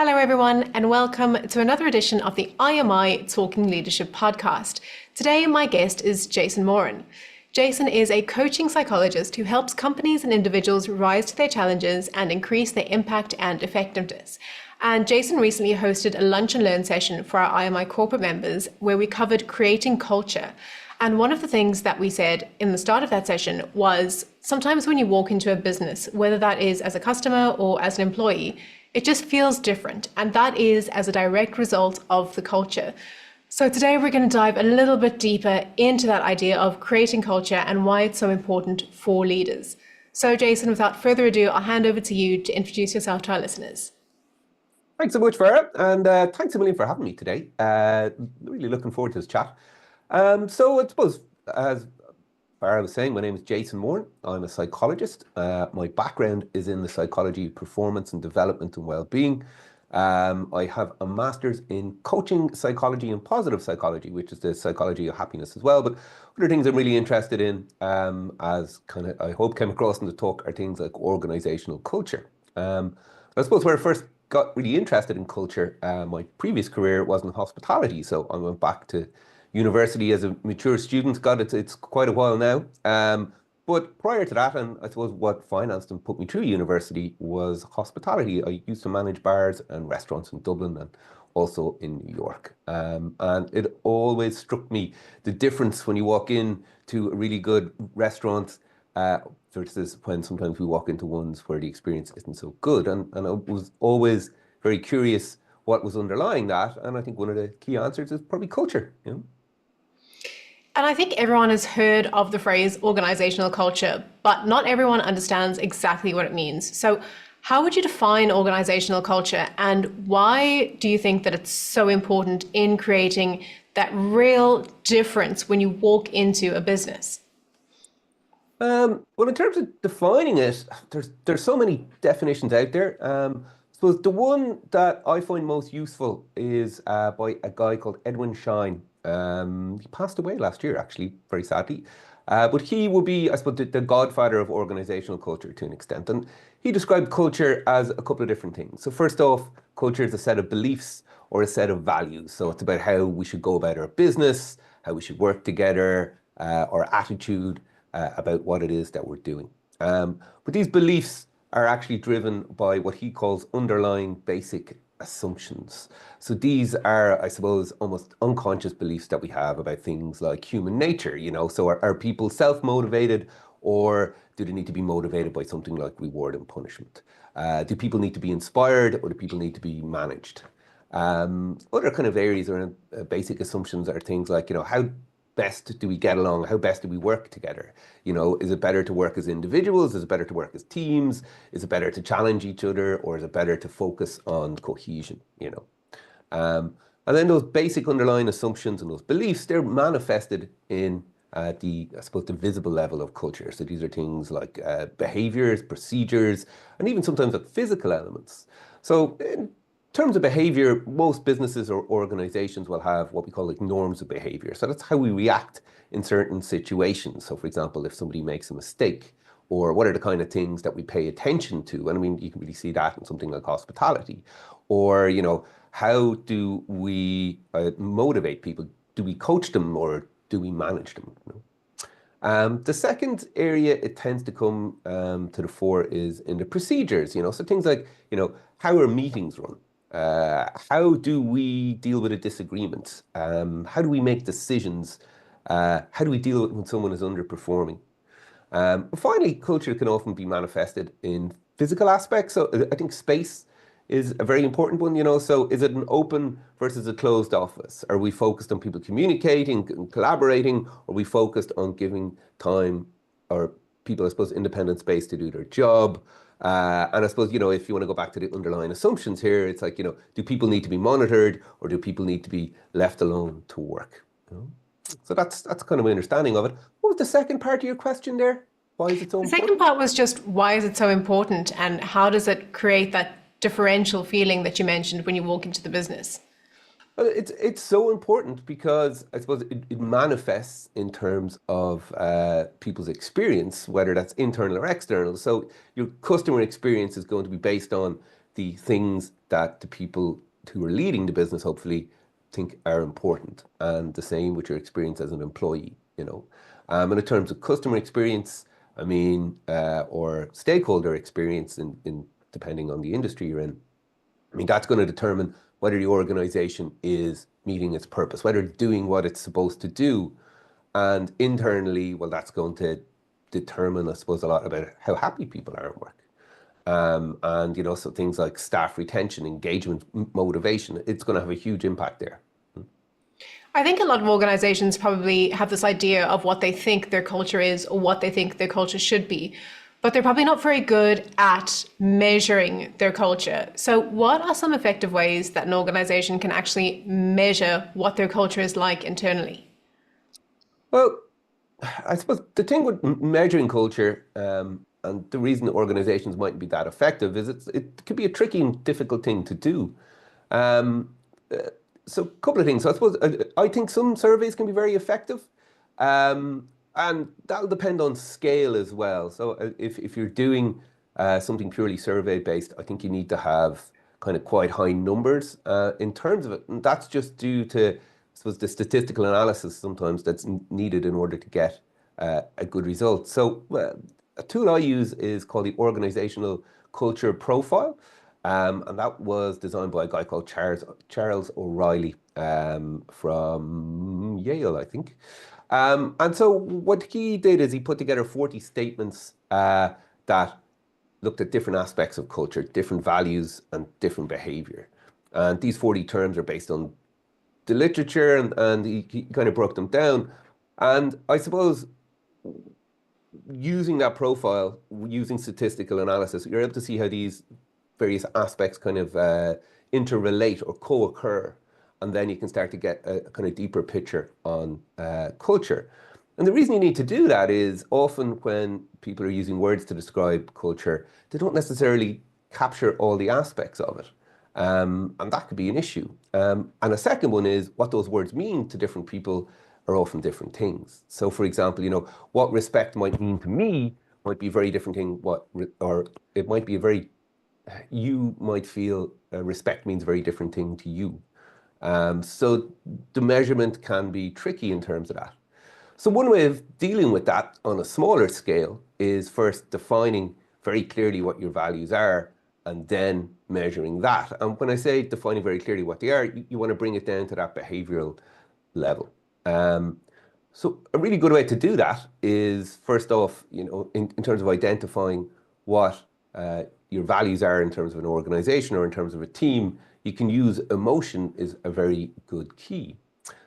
Hello, everyone, and welcome to another edition of the IMI Talking Leadership Podcast. Today, my guest is Jayson Moran. Jayson is a coaching psychologist who helps companies and individuals rise to their challenges and increase their impact and effectiveness. And Jayson recently hosted a lunch and learn session for our IMI corporate members where we covered creating culture. And one of the things that we said in the start of that session was sometimes when you walk into a business, whether that is as a customer or as an employee, it just feels different. And that is as a direct result of the culture. So today we're going to dive a little bit deeper into that idea of creating culture and why it's so important for leaders. So Jayson, without further ado, I'll hand over to you to introduce yourself to our listeners. Thanks so much, Farah, and thanks a million for having me today. Really looking forward to this chat. So I suppose, as Farah was saying, my name is Jayson Moran. I'm a psychologist. My background is in the psychology of performance and development and well-being. I have a master's in coaching psychology and positive psychology, which is the psychology of happiness as well. But other things I'm really interested in, as kind of I hope came across in the talk, are things like organizational culture. I suppose where I first got really interested in culture, my previous career was in hospitality. So I went back to university as a mature student. God, it's quite a while now. But prior to that, and I suppose what financed and put me through university was hospitality. I used to manage bars and restaurants in Dublin and also in New York. And it always struck me the difference when you walk in to a really good restaurant versus when sometimes we walk into ones where the experience isn't so good. And I was always very curious what was underlying that. And I think one of the key answers is probably culture, you know? And I think everyone has heard of the phrase organizational culture, but not everyone understands exactly what it means. So how would you define organizational culture, and why do you think that it's so important in creating that real difference when you walk into a business? Well, in terms of defining it, there's so many definitions out there. I suppose the one that I find most useful is by a guy called Edwin Schein. He passed away last year, actually, very sadly. But he would be, I suppose, the godfather of organizational culture to an extent. And he described culture as a couple of different things. So first off, culture is a set of beliefs or a set of values. So it's about how we should go about our business, how we should work together, our attitude about what it is that we're doing. But these beliefs are actually driven by what he calls underlying basic assumptions. So these are, I suppose, almost unconscious beliefs that we have about things like human nature, you know. So are people self-motivated, or do they need to be motivated by something like reward and punishment? Do people need to be inspired, or do people need to be managed? Other kind of areas around basic assumptions are things like, you know, how best do we get along? How best do we work together? You know, is it better to work as individuals? Is it better to work as teams? Is it better to challenge each other? Or is it better to focus on cohesion, you know? And then those basic underlying assumptions and those beliefs, they're manifested in I suppose, the visible level of culture. So these are things like behaviors, procedures, and even sometimes like physical elements. So in terms of behavior, most businesses or organizations will have what we call like norms of behavior. So that's how we react in certain situations. So for example, if somebody makes a mistake, or what are the kind of things that we pay attention to? And I mean, you can really see that in something like hospitality. Or, you know, how do we motivate people? Do we coach them, or do we manage them? You know? The second area it tends to come to the fore is in the procedures, you know, so things like, you know, how are meetings run? How do we deal with a disagreement? How do we make decisions? How do we deal with when someone is underperforming? Finally, culture can often be manifested in physical aspects. So I think space is a very important one, you know. So is it an open versus a closed office? Are we focused on people communicating and collaborating? Are we focused on giving time or people, I suppose, independent space to do their job? And I suppose, you know, if you want to go back to the underlying assumptions here, it's like, you know, do people need to be monitored, or do people need to be left alone to work? You know? So that's kind of my understanding of it. What was the second part of your question there? Why is it so important? The second part was just, why is it so important, and how does it create that differential feeling that you mentioned when you walk into the business? Well, it's so important because I suppose it manifests in terms of people's experience, whether that's internal or external. So your customer experience is going to be based on the things that the people who are leading the business hopefully think are important, and the same with your experience as an employee, And in terms of customer experience, or stakeholder experience in depending on the industry you're in, that's going to determine whether the organization is meeting its purpose, whether it's doing what it's supposed to do. And internally, well, that's going to determine, I suppose, a lot about how happy people are at work. So things like staff retention, engagement, motivation, it's going to have a huge impact there. I think a lot of organizations probably have this idea of what they think their culture is or what they think their culture should be, but they're probably not very good at measuring their culture. So what are some effective ways that an organization can actually measure what their culture is like internally? Well, I suppose the thing with measuring culture, and the reason organizations mightn't be that effective, is it can be a tricky and difficult thing to do. So a couple of things. So I suppose I think some surveys can be very effective, and that'll depend on scale as well. So if you're doing something purely survey based, I think you need to have kind of quite high numbers in terms of it. And that's just due to, I suppose, the statistical analysis sometimes that's needed in order to get a good result. So a tool I use is called the Organizational Culture Profile. And that was designed by a guy called Charles O'Reilly from Yale, I think. And so what he did is he put together 40 statements that looked at different aspects of culture, different values and different behavior. And these 40 terms are based on the literature, and he kind of broke them down. And I suppose using that profile, using statistical analysis, you're able to see how these various aspects kind of interrelate or co-occur, and then you can start to get a kind of deeper picture on culture. And the reason you need to do that is often when people are using words to describe culture, they don't necessarily capture all the aspects of it, and that could be an issue. And a second one is what those words mean to different people are often different things. So, for example, what respect might mean to me might be a very different thing. Or it might be you might feel respect means a very different thing to you. So the measurement can be tricky in terms of that. So one way of dealing with that on a smaller scale is first defining very clearly what your values are and then measuring that. And when I say defining very clearly what they are, you want to bring it down to that behavioral level. So a really good way to do that is first off, in terms of identifying what your values are in terms of an organization or in terms of a team, you can use emotion is a very good key.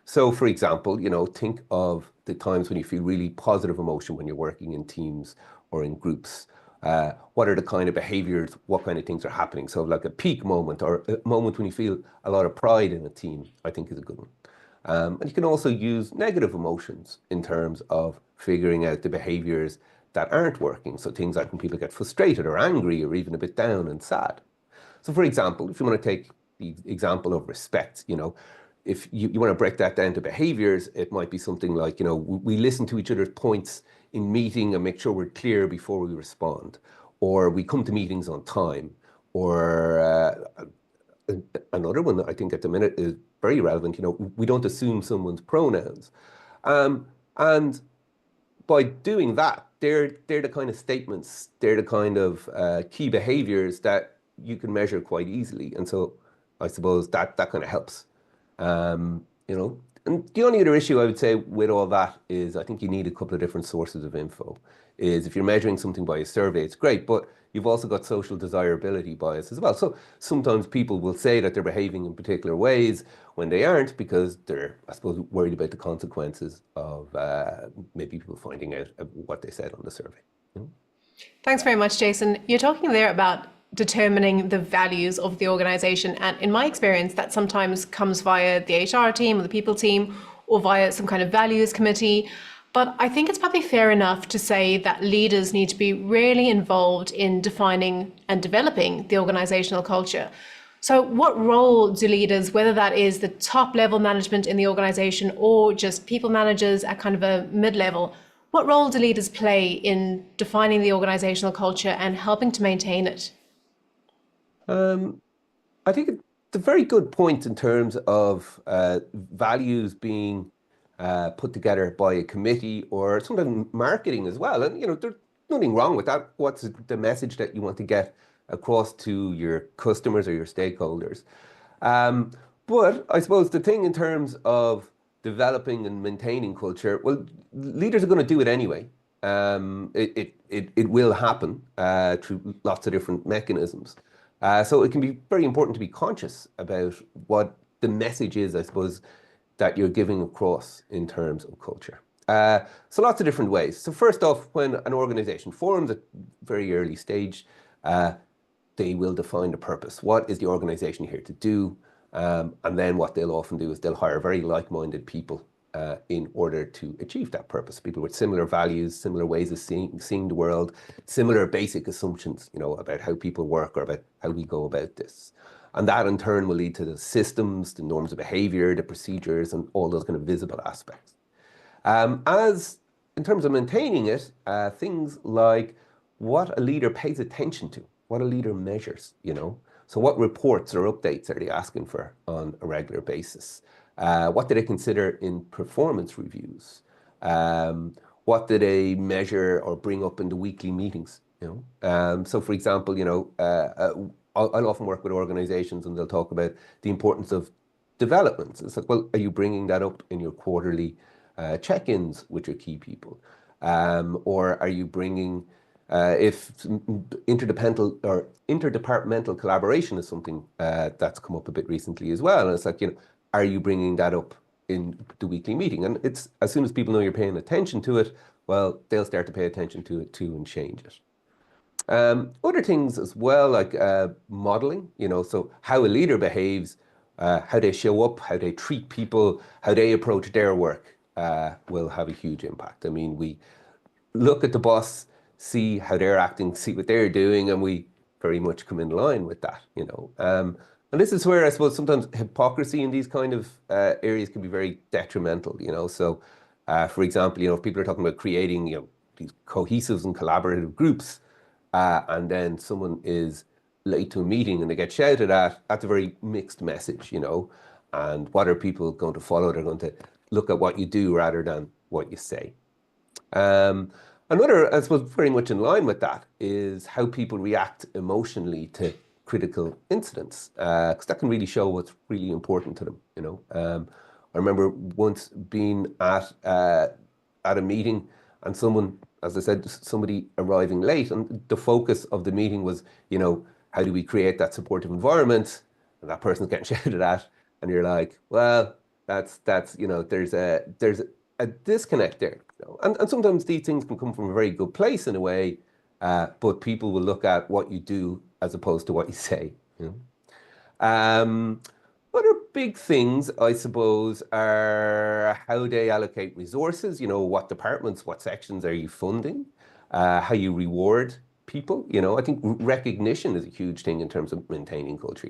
So for example, think of the times when you feel really positive emotion when you're working in teams or in groups. What are the kind of behaviors, what kind of things are happening? So like a peak moment or a moment when you feel a lot of pride in a team, I think is a good one. And you can also use negative emotions in terms of figuring out the behaviors that aren't working. So things like when people get frustrated or angry or even a bit down and sad. So for example, if you want to take the example of respect, if you want to break that down to behaviors, it might be something like, we listen to each other's points in meeting and make sure we're clear before we respond, or we come to meetings on time, or another one that I think at the minute is very relevant, we don't assume someone's pronouns. And by doing that, they're the kind of statements, they're the kind of key behaviors that you can measure quite easily. And so I suppose that kind of helps. And the only other issue I would say with all that is I think you need a couple of different sources of info. Is if you're measuring something by a survey, it's great, but you've also got social desirability bias as well. So sometimes people will say that they're behaving in particular ways when they aren't because they're, I suppose, worried about the consequences of maybe people finding out what they said on the survey. Thanks very much, Jayson. You're talking there about determining the values of the organization. And in my experience, that sometimes comes via the HR team or the people team or via some kind of values committee. But I think it's probably fair enough to say that leaders need to be really involved in defining and developing the organizational culture. So what role do leaders, whether that is the top level management in the organization or just people managers at kind of a mid-level, what role do leaders play in defining the organizational culture and helping to maintain it? Um, I think it's a very good point in terms of values being put together by a committee or sometimes marketing as well. And, there's nothing wrong with that. What's the message that you want to get across to your customers or your stakeholders? Um, but I suppose the thing in terms of developing and maintaining culture, well, leaders are going to do it anyway. It will happen through lots of different mechanisms. So it can be very important to be conscious about what the message is, I suppose, that you're giving across in terms of culture. So lots of different ways. So first off, when an organization forms at a very early stage, uh, they will define the purpose. What is the organization here to do? And then what they'll often do is they'll hire very like-minded people in order to achieve that purpose. People with similar values, similar ways of seeing the world, similar basic assumptions, about how people work or about how we go about this. And that in turn will lead to the systems, the norms of behavior, the procedures, and all those kind of visible aspects. As in terms of maintaining it, things like what a leader pays attention to, what a leader measures, So what reports or updates are they asking for on a regular basis? What do they consider in performance reviews? What do they measure or bring up in the weekly meetings? So for example, I'll often work with organizations and they'll talk about the importance of development. It's like, well, are you bringing that up in your quarterly check-ins with your key people? Or are you bringing, if interdepartmental collaboration is something that's come up a bit recently as well. And it's like, are you bringing that up in the weekly meeting? And it's as soon as people know you're paying attention to it, well, they'll start to pay attention to it too and change it. Other things as well, like modeling, so how a leader behaves, how they show up, how they treat people, how they approach their work will have a huge impact. I mean, we look at the boss, see how they're acting, see what they're doing, and we very much come in line with that. And this is where I suppose sometimes hypocrisy in these kind of areas can be very detrimental. So, for example, if people are talking about creating, these cohesive and collaborative groups, and then someone is late to a meeting and they get shouted at, that's a very mixed message, And what are people going to follow? They're going to look at what you do rather than what you say. Another, I suppose, very much in line with that is how people react emotionally to critical incidents, because that can really show what's really important to them. I remember once being at a meeting and someone, as I said, somebody arriving late, and the focus of the meeting was, how do we create that supportive environment? And that person's getting shouted at, and you're like, well, that's there's a disconnect there. And sometimes these things can come from a very good place in a way, but people will look at what you do as opposed to what you say. Other big things, I suppose, are how they allocate resources, what departments, what sections are you funding, how you reward people. I think recognition is a huge thing in terms of maintaining culture.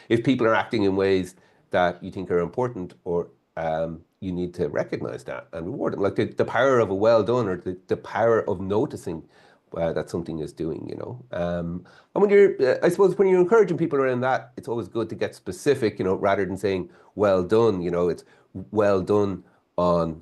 If people are acting in ways that you think are important, or you need to recognize that and reward them. Like the power of a well done, or the power of noticing that something is doing, And when I suppose when you're encouraging people around that, it's always good to get specific, rather than saying well done, it's well done on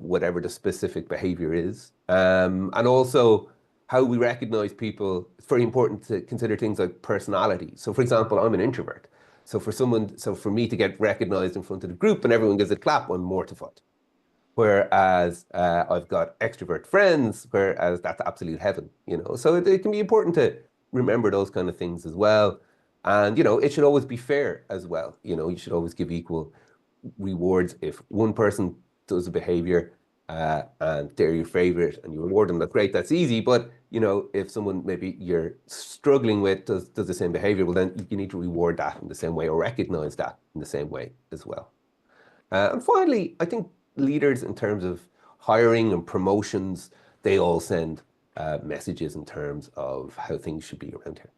whatever the specific behavior is. And also how we recognize people. It's very important to consider things like personality. So for example, I'm an introvert. So for me to get recognized in front of the group and everyone gives a clap, I'm mortified. Whereas I've got extrovert friends, whereas that's absolute heaven, So it can be important to remember those kind of things as well. And, it should always be fair as well. You should always give equal rewards. If one person does a behavior and they're your favorite and you reward them, that's great, that's easy. But, if someone maybe you're struggling with does the same behavior, well, then you need to reward that in the same way or recognize that in the same way as well. And finally, I think leaders in terms of hiring and promotions, they all send messages in terms of how things should be around here.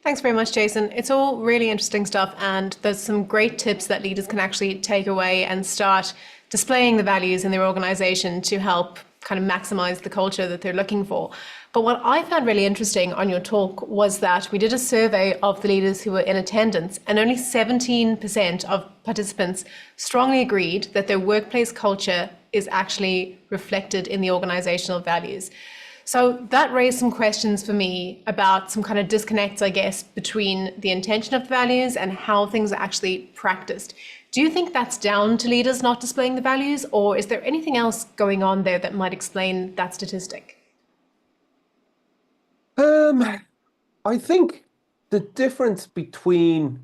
Thanks very much, Jayson. It's all really interesting stuff, and there's some great tips that leaders can actually take away and start displaying the values in their organization to help kind of maximize the culture that they're looking for. But what I found really interesting on your talk was that we did a survey of the leaders who were in attendance, and only 17% of participants strongly agreed that their workplace culture is actually reflected in the organizational values. So that raised some questions for me about some kind of disconnects, I guess, between the intention of the values and how things are actually practiced. Do you think that's down to leaders not displaying the values, or is there anything else going on there that might explain that statistic? I think the difference between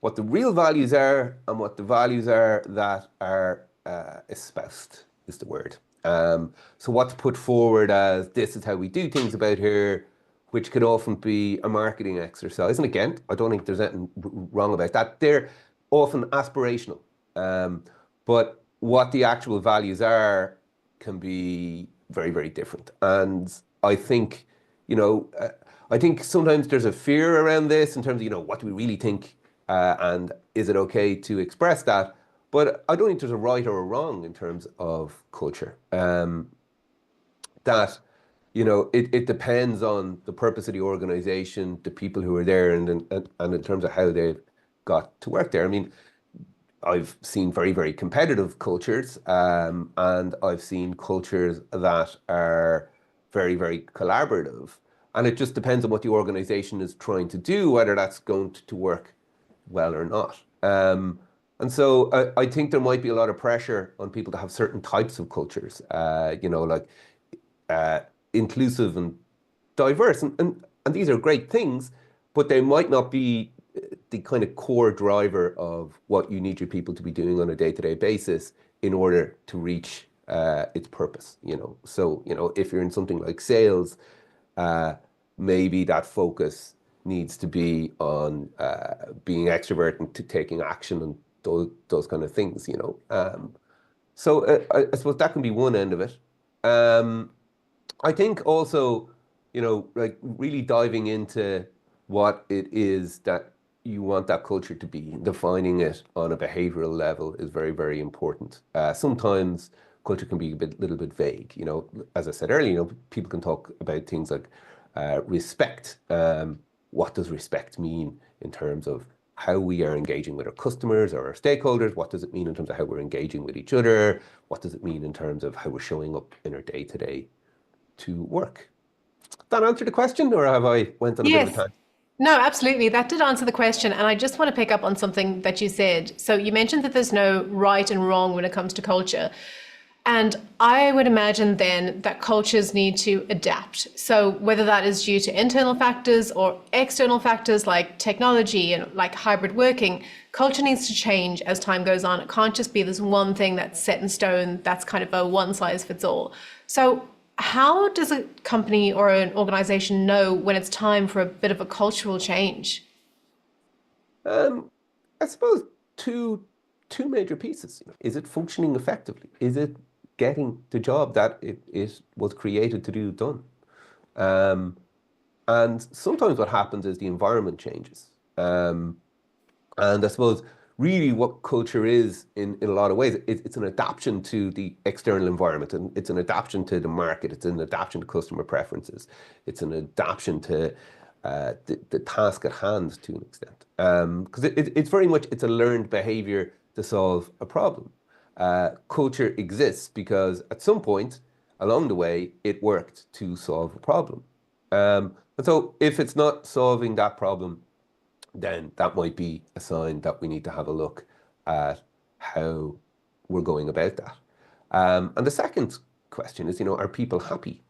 what the real values are and what the values are that are espoused is the word. So what's put forward as this is how we do things about here, which could often be a marketing exercise. And again, I don't think there's anything wrong about that. They're often aspirational. But what the actual values are can be very, very different. And I think, I think sometimes there's a fear around this in terms of, what do we really think? And is it okay to express that? But I don't think there's a right or a wrong in terms of culture. It depends on the purpose of the organization, the people who are there, and in terms of how they've got to work there. I mean, I've seen very, very competitive cultures, and I've seen cultures that are very, very collaborative. And it just depends on what the organization is trying to do, whether that's going to work well or not. And so I think there might be a lot of pressure on people to have certain types of cultures, like inclusive and diverse. And these are great things, but they might not be the kind of core driver of what you need your people to be doing on a day-to-day basis in order to reach its purpose. So if you're in something like sales, maybe that focus needs to be on being extrovert and taking action and those kind of things. So I suppose that can be one end of it. I think also, like really diving into what it is that you want that culture to be, defining it on a behavioral level is very, very important. Sometimes culture can be a little bit vague. As I said earlier, people can talk about things like respect. What does respect mean in terms of how we are engaging with our customers or our stakeholders? What does it mean in terms of how we're engaging with each other? What does it mean in terms of how we're showing up in our day-to-day to work? That answer the question, or have I went on a bit of a Yes. tangent? No, absolutely. That did answer the question. And I just want to pick up on something that you said. So you mentioned that there's no right and wrong when it comes to culture. And I would imagine then that cultures need to adapt. So whether that is due to internal factors or external factors like technology and like hybrid working, culture needs to change as time goes on. It can't just be this one thing that's set in stone, that's kind of a one size fits all. So how does a company or an organization know when it's time for a bit of a cultural change? I suppose two major pieces. Is it functioning effectively? Is it getting the job that it was created to do done? And sometimes what happens is the environment changes. And I suppose really what culture is in a lot of ways, it's an adaptation to the external environment, and it's an adaptation to the market, it's an adaptation to customer preferences, it's an adaptation to the task at hand to an extent. Because it's very much, it's a learned behavior to solve a problem. Culture exists because at some point along the way, it worked to solve a problem. And so if it's not solving that problem, then that might be a sign that we need to have a look at how we're going about that. And the second question is, are people happy?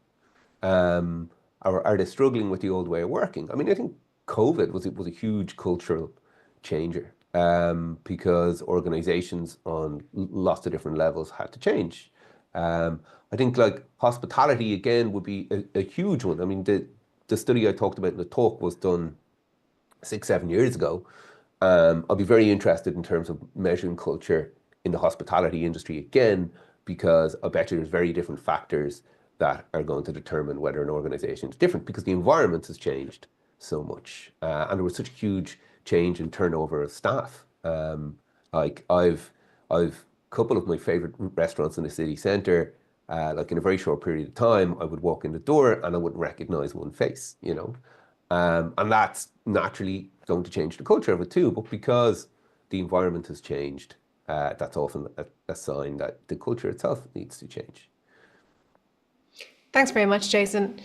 Or are they struggling with the old way of working? I mean, I think COVID was a huge cultural changer, because organizations on lots of different levels had to change. I think like hospitality again would be a huge one. I mean, the study I talked about in the talk was done 6, 7 years ago. I'll be very interested in terms of measuring culture in the hospitality industry again, because I bet you there's very different factors that are going to determine whether an organization is different, because the environment has changed so much, and there was such a huge change in turnover of staff. Like I've a couple of my favorite restaurants in the city centre Like in a very short period of time, I would walk in the door and I wouldn't recognize one face, you know. And that's naturally going to change the culture of it too. But because the environment has changed, that's often a sign that the culture itself needs to change. Thanks very much, Jayson.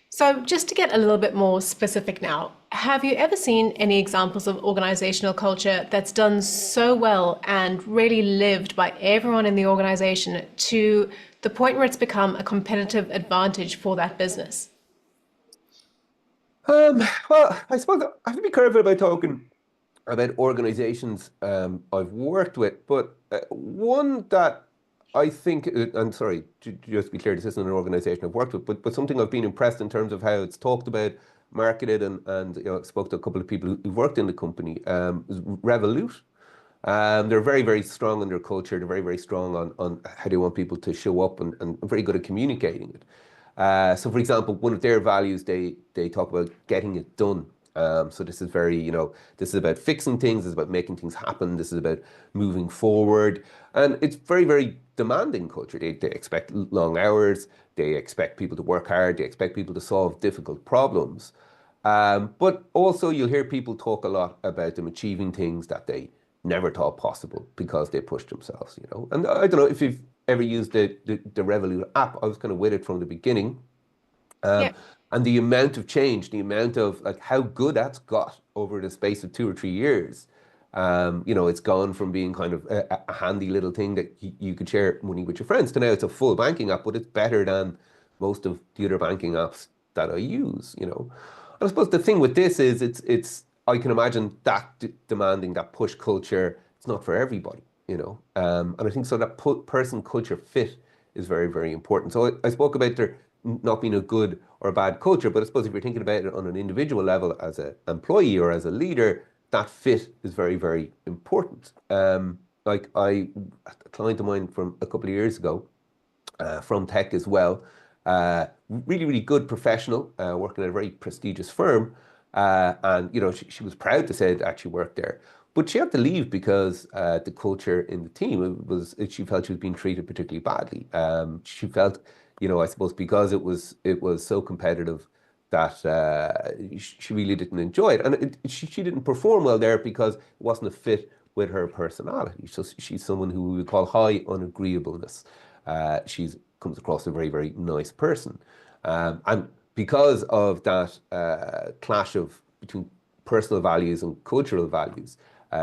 So just to get a little bit more specific now, have you ever seen any examples of organizational culture that's done so well and really lived by everyone in the organization to the point where it's become a competitive advantage for that business? Well, I suppose I have to be careful about talking about organizations I've worked with, but one that I think, and sorry, just to be clear, this isn't an organization I've worked with, but something I've been impressed in terms of how it's talked about, marketed, and you know, I spoke to a couple of people who worked in the company, is Revolut. They're very, very strong in their culture. They're very, very strong on how they want people to show up and very good at communicating it. So, for example, one of their values, they talk about getting it done. So this is very, you know, this is about fixing things. It's about making things happen. This is about moving forward. And it's very, very demanding culture. They expect long hours. They expect people to work hard. They expect people to solve difficult problems. But also you'll hear people talk a lot about them achieving things that they never thought possible because they pushed themselves, you know. And I don't know if you've ever used the Revolut app. I was kind of with it from the beginning. Um, Yeah. and the amount of change, the amount of like how good that's got over the space of 2 or 3 years. You know, it's gone from being kind of a handy little thing that you could share money with your friends to now it's a full banking app, but it's better than most of the other banking apps that I use, you know. And I suppose the thing with this is it's I can imagine that demanding that push culture, it's not for everybody, you know. And I think so that person culture fit is very, very important. So I spoke about there not being a good or a bad culture, but I suppose if you're thinking about it on an individual level as an employee or as a leader, that fit is very, very important. Like a client of mine from a couple of years ago, from tech as well, really, really good professional, working at a very prestigious firm. And, you know, she was proud to say that she worked there. But she had to leave because the culture in the team she felt she was being treated particularly badly. She felt, you know, I suppose because it was so competitive that she really didn't enjoy it, and she didn't perform well there because it wasn't a fit with her personality. So she's someone who we would call high unagreeableness. She's comes across a very, very nice person, and because of that clash of between personal values and cultural values,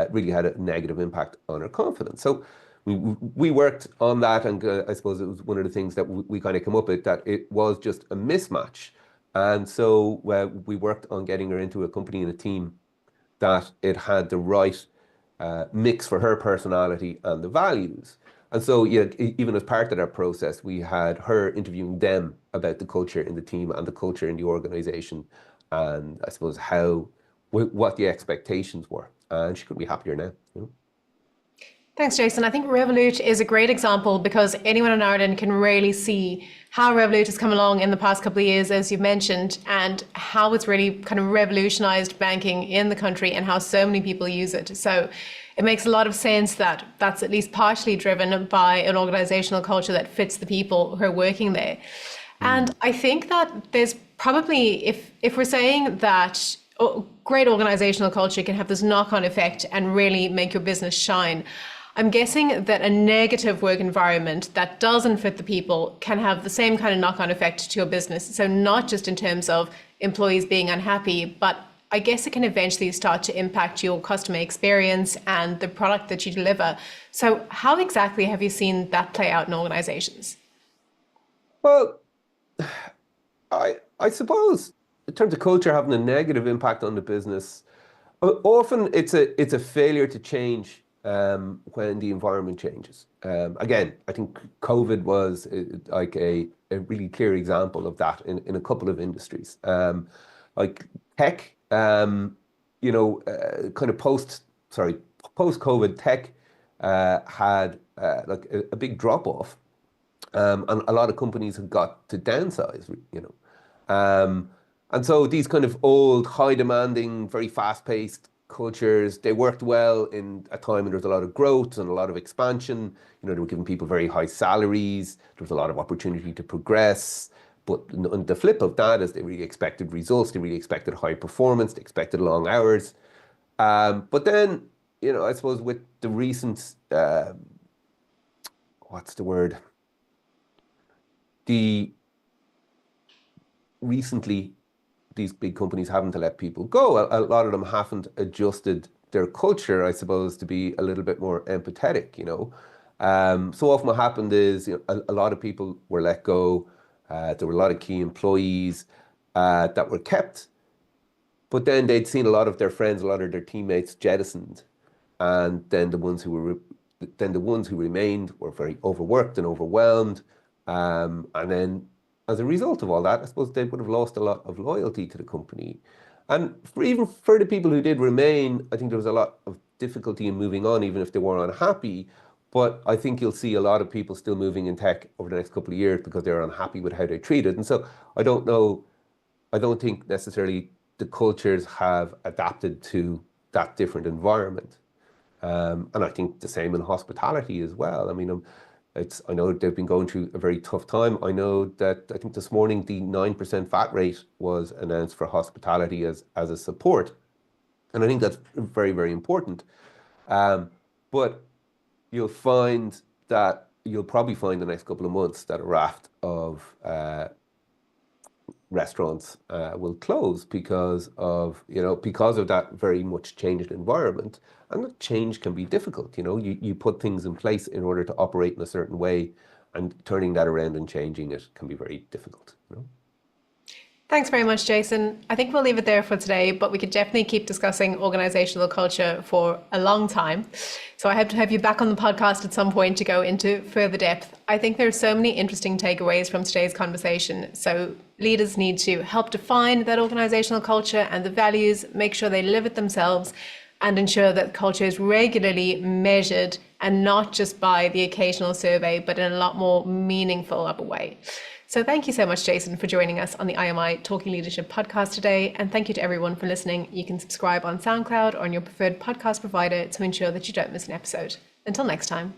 really had a negative impact on her confidence. So we worked on that, and I suppose it was one of the things that we kind of come up with, that it was just a mismatch. And so we worked on getting her into a company and a team that it had the right mix for her personality and the values. And so, yeah, even as part of that process, we had her interviewing them about the culture in the team and the culture in the organization, and I suppose what the expectations were. And she couldn't be happier now. You know? Thanks, Jayson. I think Revolut is a great example because anyone in Ireland can really see how Revolut has come along in the past couple of years, as you've mentioned, and how it's really kind of revolutionized banking in the country and how so many people use it. So it makes a lot of sense that that's at least partially driven by an organizational culture that fits the people who are working there. And I think that there's probably, if we're saying that great organizational culture can have this knock-on effect and really make your business shine, I'm guessing that a negative work environment that doesn't fit the people can have the same kind of knock-on effect to your business. So not just in terms of employees being unhappy, but I guess it can eventually start to impact your customer experience and the product that you deliver. So how exactly have you seen that play out in organizations? Well, I suppose in terms of culture having a negative impact on the business, often it's a failure to change when the environment changes. Again, I think COVID was like a really clear example of that in a couple of industries. Like tech, you know, kind of post-COVID tech had like a big drop off, and a lot of companies have got to downsize, you know. And so these kind of old, high demanding, very fast paced cultures. They worked well in a time when there was a lot of growth and a lot of expansion. They were giving people very high salaries. There was a lot of opportunity to progress. But on the flip of that is they really expected results. They really expected high performance. They expected long hours. But then, I suppose with the recent, what's the word? Recently, these big companies having to let people go. A lot of them haven't adjusted their culture, I suppose, to be a little bit more empathetic, So often what happened is a lot of people were let go. There were a lot of key employees that were kept, but then they'd seen a lot of their friends, a lot of their teammates jettisoned, and then the ones who remained were very overworked and overwhelmed, and then as a result of all that, I suppose they would have lost a lot of loyalty to the company. And even for the people who did remain, I think there was a lot of difficulty in moving on, even if they were unhappy. But I think you'll see a lot of people still moving in tech over the next couple of years because they're unhappy with how they're treated. And so I don't think necessarily the cultures have adapted to that different environment. And I think the same in hospitality as well. I mean, I know they've been going through a very tough time. I know that I think this morning the 9% VAT rate was announced for hospitality as a support. And I think that's very, very important. But you'll probably find the next couple of months that a raft of restaurants will close because of that very much changed environment. And that change can be difficult. You put things in place in order to operate in a certain way, and turning that around and changing it can be very difficult. Thanks very much, Jayson. I think we'll leave it there for today, but we could definitely keep discussing organizational culture for a long time. So I hope to have you back on the podcast at some point to go into further depth. I think there are so many interesting takeaways from today's conversation. So leaders need to help define that organizational culture and the values, make sure they live it themselves, and ensure that culture is regularly measured and not just by the occasional survey, but in a lot more meaningful of a way. So thank you so much, Jayson, for joining us on the IMI Talking Leadership Podcast today. And thank you to everyone for listening. You can subscribe on SoundCloud or on your preferred podcast provider to ensure that you don't miss an episode. Until next time.